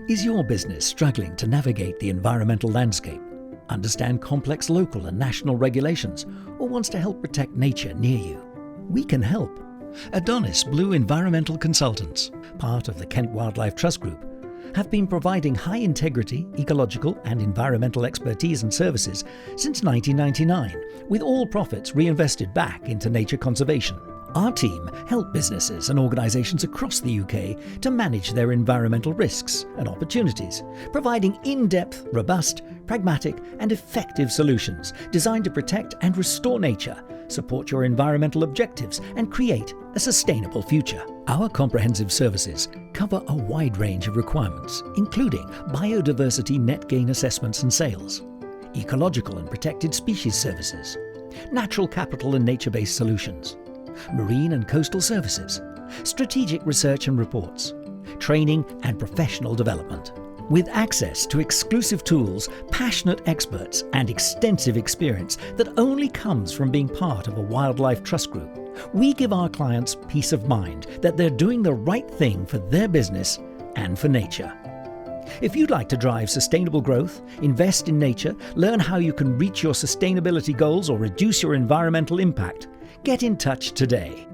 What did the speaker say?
Is your business struggling to navigate the environmental landscape, understand complex local and national regulations, or wants to help protect nature near you? We can help. Adonis Blue Environmental Consultants, part of the Kent Wildlife Trust Group, have been providing high-integrity ecological and environmental expertise and services since 1999, with all profits reinvested back into nature conservation. Our team help businesses and organisations across the UK to manage their environmental risks and opportunities, providing in-depth, robust, pragmatic and effective solutions designed to protect and restore nature, support your environmental objectives and create a sustainable future. Our comprehensive services cover a wide range of requirements, including biodiversity net gain assessments and sales, ecological and protected species services, natural capital and nature-based solutions, marine and coastal services, strategic research and reports, training and professional development. With access to exclusive tools, passionate experts and extensive experience that only comes from being part of a wildlife trust group, we give our clients peace of mind that they're doing the right thing for their business and for nature. If you'd like to drive sustainable growth, invest in nature, learn how you can reach your sustainability goals or reduce your environmental impact, get in touch today.